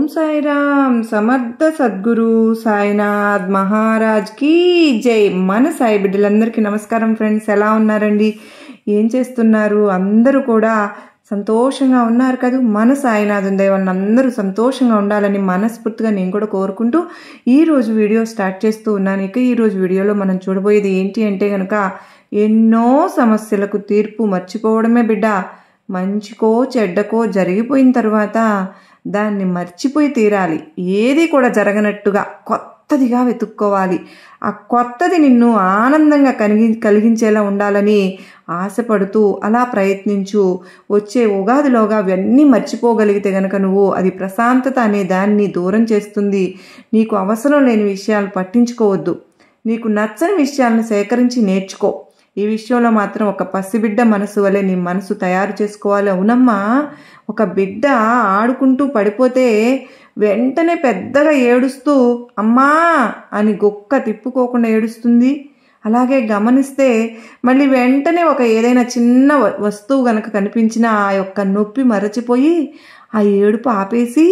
ఓం సాయిరామ్. సమర్థ సద్గురు సాయినాథ్ మహారాజ్ కి జై. మన సాయి బిడ్డలందరికీ నమస్కారం ఫ్రెండ్స్. ఎలా ఉన్నారండి? ఏం చేస్తున్నారు? అందరూ కూడా సంతోషంగా ఉన్నారు కదా? మన సాయినాథుని దయ వలన అందరూ సంతోషంగా ఉండాలని మనస్ఫూర్తిగా నేను కూడా కోరుకుంటూ ఈరోజు వీడియో స్టార్ట్ చేస్తూ ఉన్నాను. ఇక ఈరోజు వీడియోలో మనం చూడబోయేది ఏంటి అంటే కనుక, ఎన్నో సమస్యలకు తీర్పు మర్చిపోవడమే బిడ్డ. మంచికో చెడ్డకో జరిగిపోయిన తర్వాత దాన్ని మర్చిపోయి తీరాలి. ఏది కూడా జరగనట్టుగా కొత్తదిగా వెతుక్కోవాలి. ఆ కొత్తది నిన్ను ఆనందంగా కలిగించేలా ఉండాలని ఆశపడుతూ అలా ప్రయత్నించు. వచ్చే ఉగాదిలోగా అవన్నీ మర్చిపోగలిగితే గనక నువ్వు, అది ప్రశాంతత అనే దాన్ని దూరం చేస్తుంది. నీకు అవసరం లేని విషయాలు పట్టించుకోవద్దు. నీకు నచ్చని విషయాలను సేకరించి నేర్చుకో. ఈ విషయంలో మాత్రం ఒక పసిబిడ్డ మనసు వలె నీ మనసు తయారు చేసుకోవాలి. అవునమ్మా, ఒక బిడ్డ ఆడుకుంటూ పడిపోతే వెంటనే పెద్దగా ఏడుస్తూ అమ్మా అని గొక్క తిప్పుకోకుండా ఏడుస్తుంది. అలాగే గమనిస్తే మళ్ళీ వెంటనే ఒక ఏదైనా చిన్న వస్తువు గనక కనిపించినా ఆ యొక్క నొప్పి మరచిపోయి ఆ ఏడుపు ఆపేసి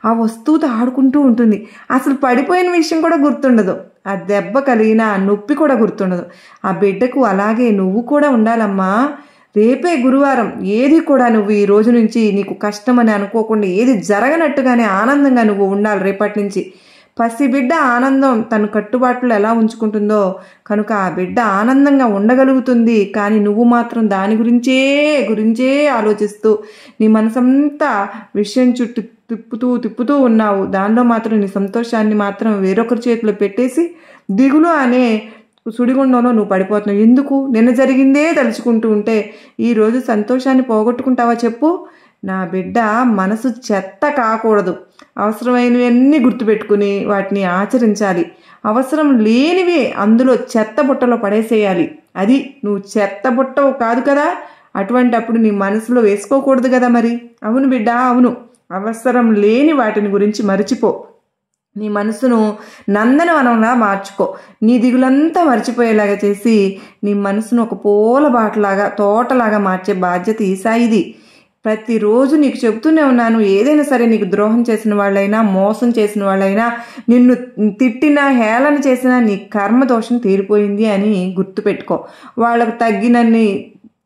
ఆ వస్తువుతో ఆడుకుంటూ ఉంటుంది. అసలు పడిపోయిన విషయం కూడా గుర్తుండదు. ఆ దెబ్బ కలిగిన నొప్పి కూడా గుర్తుండదు. ఆ బిడ్డకు అలాగే నువ్వు కూడా ఉండాలమ్మా. రేపే గురువారం. ఏది కూడా నువ్వు ఈ రోజు నుంచి నీకు కష్టమని అనుకోకుండా, ఏది జరగనట్టుగానే ఆనందంగా నువ్వు ఉండాలి రేపటి నుంచి. పసిబిడ్డ ఆనందం తన కట్టుబాట్లు ఎలా ఉంచుకుంటుందో కనుక ఆ బిడ్డ ఆనందంగా ఉండగలుగుతుంది. కానీ నువ్వు మాత్రం దాని గురించే ఆలోచిస్తూ నీ మనసంతా విషయం చుట్టూ తిప్పుతూ ఉన్నావు. దానిలో మాత్రం నీ సంతోషాన్ని మాత్రం వేరొకరి చేతిలో పెట్టేసి దిగులు అనే సుడిగుండంలో నువ్వు పడిపోతున్నావు. ఎందుకు? నిన్న జరిగిందే తలుచుకుంటూ ఉంటే ఈరోజు సంతోషాన్ని పోగొట్టుకుంటావా చెప్పు? నా బిడ్డ, మనసు చెత్త కాకూడదు. అవసరమైనవన్నీ గుర్తుపెట్టుకుని వాటిని ఆచరించాలి. అవసరం లేనివి అందులో చెత్త బుట్టలో పడేసేయాలి. అది నువ్వు చెత్త బుట్టవు కాదు కదా. అటువంటప్పుడు నీ మనసులో వేసుకోకూడదు కదా మరి. అవును బిడ్డ, అవును. అవసరం లేని వాటిని గురించి మరిచిపో. నీ మనసును నందనవనంలా మార్చుకో. నీ దిగులంతా మర్చిపోయేలాగా చేసి నీ మనసును ఒక పూల బాటలాగా, తోటలాగా మార్చే బాధ్యత ఈ సాయిది. ప్రతిరోజు నీకు చెబుతూనే ఉన్నాను, ఏదైనా సరే నీకు ద్రోహం చేసిన వాళ్ళైనా, మోసం చేసిన వాళ్ళైనా, నిన్ను తిట్టినా, హేళన చేసినా నీ కర్మదోషం తీరిపోయింది అని గుర్తుపెట్టుకో. వాళ్ళకు తగ్గినన్ని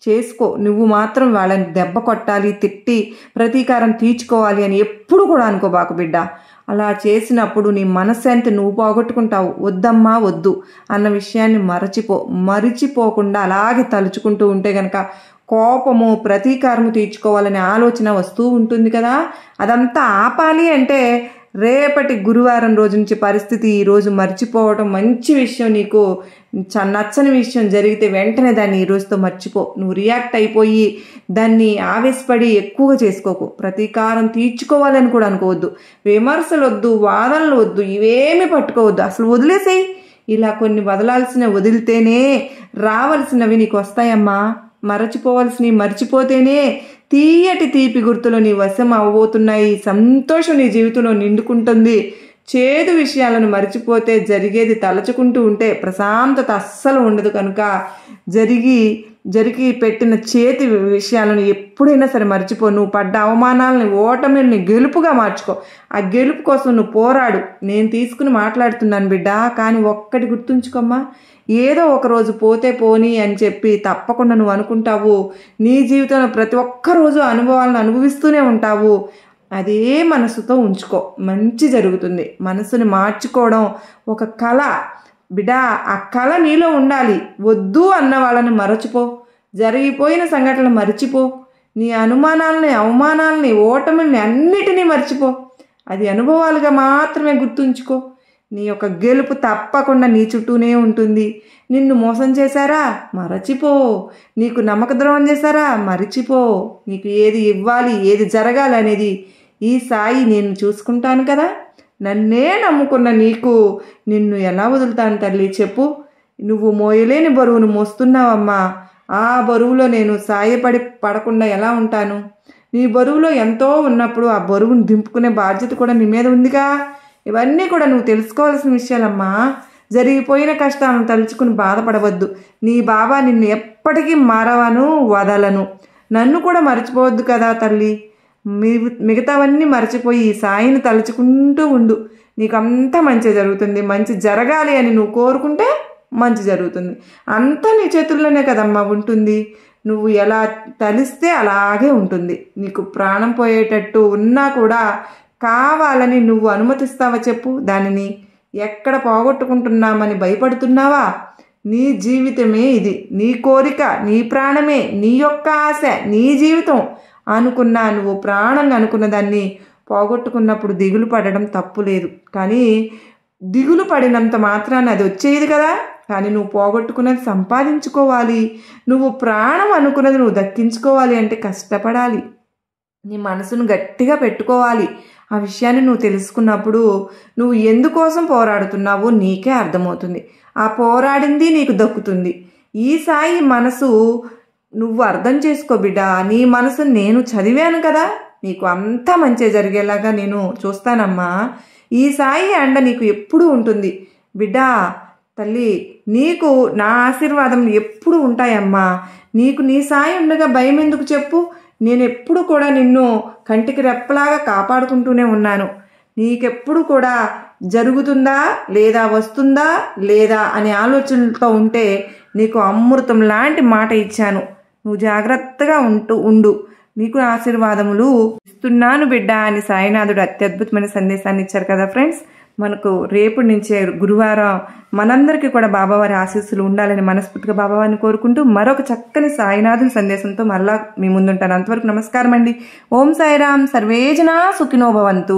చేసుకో. నువ్వు మాత్రం వాళ్ళని దెబ్బ కొట్టాలి, తిట్టి ప్రతీకారం తీర్చుకోవాలి అని ఎప్పుడు కూడా అనుకోబాకు బిడ్డ. అలా చేసినప్పుడు నీ మనశ్శాంతి నువ్వు పోగొట్టుకుంటావు. వద్దమ్మా వద్దు అన్న విషయాన్ని మరిచిపోకుండా అలాగే తలుచుకుంటూ ఉంటే గనక కోపము, ప్రతీకారము తీర్చుకోవాలనే ఆలోచన వస్తూ ఉంటుంది కదా. అదంతా ఆపాలి అంటే రేపటి గురువారం రోజు నుంచి పరిస్థితి ఈరోజు మర్చిపోవటం మంచి విషయం. నీకు నచ్చని విషయం జరిగితే వెంటనే దాన్ని ఈ రోజుతో మర్చిపో. నువ్వు రియాక్ట్ అయిపోయి దాన్ని ఆవేశపడి ఎక్కువగా చేసుకోకు. ప్రతీకారం తీర్చుకోవాలని కూడా అనుకోవద్దు. విమర్శలు వద్దు, వాదనలు వద్దు, ఇవేమీ పట్టుకోవద్దు. అసలు వదిలేసేయి. ఇలా కొన్ని వదిలితేనే రావాల్సినవి నీకు వస్తాయమ్మా. మరచిపోవలసినవి మర్చిపోతేనే తీపి గుర్తులు నీ వశం అవ్వబోతున్నాయి. సంతోషం నీ జీవితంలో నిండుకుంటుంది. చేదు విషయాలను మర్చిపోతే జరిగేది తలచుకుంటూ ఉంటే ప్రశాంతత అస్సలు ఉండదు. కనుక జరిగి పెట్టిన చేతి విషయాలను ఎప్పుడైనా సరే మర్చిపో. నువ్వు పడ్డ అవమానాలని, ఓటమిని గెలుపుగా మార్చుకో. ఆ గెలుపు కోసం నువ్వు పోరాడు. నేను తీసుకుని మాట్లాడుతున్నాను బిడ్డ. కానీ ఒక్కటి గుర్తుంచుకోమ్మా, ఏదో ఒక రోజు పోతే పోనీ అని చెప్పి తప్పకుండా నువ్వు అనుకుంటావు. నీ జీవితంలో ప్రతి ఒక్క రోజు అనుభవాలను అనుభవిస్తూనే ఉంటావు. అదే మనసుతో ఉంచుకో, మంచి జరుగుతుంది. మనసుని మార్చుకోవడం ఒక కళ బిడ్డ. ఆ కళ నీలో ఉండాలి. వద్దు అన్న వాళ్ళని మరచిపో. జరిగిపోయిన సంఘటనలు మర్చిపో. నీ అనుమానాలని, అవమానాలని, ఓటమిని అన్నిటినీ మర్చిపో. అది అనుభవాలుగా మాత్రమే గుర్తుంచుకో. నీ యొక్క గెలుపు తప్పకుండా నీ చుట్టూనే ఉంటుంది. నిన్ను మోసం చేశారా? మరచిపో. నీకు నమ్మక ద్రోహం చేశారా? మరిచిపో. నీకు ఏది ఇవ్వాలి, ఏది జరగాలి అనేది ఈ సాయి నేను చూసుకుంటాను కదా. నన్నే నమ్ముకున్న నీకు నిన్ను ఎలా వదులుతాను తల్లి చెప్పు? నువ్వు మోయలేని బరువును మోస్తున్నావమ్మా. ఆ బరువులో నేను పడకుండా ఎలా ఉంటాను? నీ బరువులో ఎంతో ఉన్నప్పుడు ఆ బరువును దింపుకునే బాధ్యత కూడా నీ మీద ఉందిగా. ఇవన్నీ కూడా నువ్వు తెలుసుకోవాల్సిన విషయాలమ్మా. జరిగిపోయిన కష్టాలను తలుచుకుని బాధపడవద్దు. నీ బాబా నిన్ను ఎప్పటికీ వదలను. నన్ను కూడా మర్చిపోవద్దు కదా తల్లి. మిగతావన్నీ మర్చిపోయి ఈ సాయిని తలుచుకుంటూ ఉండు. నీకు అంతా మంచి జరుగుతుంది. మంచి జరగాలి అని నువ్వు కోరుకుంటే మంచి జరుగుతుంది. అంతా నీ చేతుల్లోనే కదమ్మా ఉంటుంది. నువ్వు ఎలా తలిస్తే అలాగే ఉంటుంది. నీకు ప్రాణం పోయేటట్టు ఉన్నా కూడా కావాలని నువ్వు అనుమతిస్తావా చెప్పు? దానిని ఎక్కడ పోగొట్టుకుంటున్నామని భయపడుతున్నావా? నీ జీవితమే ఇది, నీ కోరిక, నీ ప్రాణమే, నీ యొక్క ఆశ, నీ జీవితం అనుకున్నా నువ్వు ప్రాణంగా అనుకున్న దాన్ని పోగొట్టుకున్నప్పుడు దిగులు పడడం తప్పు లేదు. కానీ దిగులు పడినంత మాత్రాన అది వచ్చేది కదా. కానీ నువ్వు పోగొట్టుకున్నది సంపాదించుకోవాలి. నువ్వు ప్రాణం అనుకున్నది నువ్వు దక్కించుకోవాలి అంటే కష్టపడాలి. నీ మనసును గట్టిగా పెట్టుకోవాలి. ఆ విషయాన్ని నువ్వు తెలుసుకున్నప్పుడు నువ్వు ఎందుకోసం పోరాడుతున్నావో నీకే అర్థమవుతుంది. ఆ పోరాడింది నీకు దక్కుతుంది. ఈ సాయి మనసు నువ్వు అర్థం చేసుకో బిడ్డ. నీ మనసు నేను చదివాను కదా, నీకు అంతా మంచి జరిగేలాగా నేను చూస్తానమ్మా. ఈ సాయి అండ నీకు ఎప్పుడూ ఉంటుంది బిడ్డ. తల్లి, నీకు నా ఆశీర్వాదం ఎప్పుడు ఉంటాయమ్మా. నీకు నీ సాయి ఉండగా భయం ఎందుకు చెప్పు? నేను ఎప్పుడు కూడా నిన్ను కంటికి రెప్పలాగా కాపాడుకుంటూనే ఉన్నాను. నీకెప్పుడు కూడా జరుగుతుందా లేదా, వస్తుందా లేదా అనే ఆలోచనలతో ఉంటే నీకు అమృతం లాంటి మాట ఇచ్చాను. నువ్వు జాగ్రత్తగా ఉండు. నీకు ఆశీర్వాదములు ఇస్తున్నాను బిడ్డ అని సాయినాథుడు అత్యద్భుతమైన సందేశాన్ని ఇచ్చారు కదా ఫ్రెండ్స్. మనకు రేపు నుంచే గురువారం మనందరికీ కూడా బాబావారి ఆశీస్సులు ఉండాలని మనస్ఫూర్తిగా బాబావారిని కోరుకుంటూ మరొక చక్కని సాయినాథుని సందేశంతో మరలా మీ ముందుంటాను. అంతవరకు నమస్కారం అండి. ఓం సాయిరాం. సర్వేజనా సుఖినో భవంతు.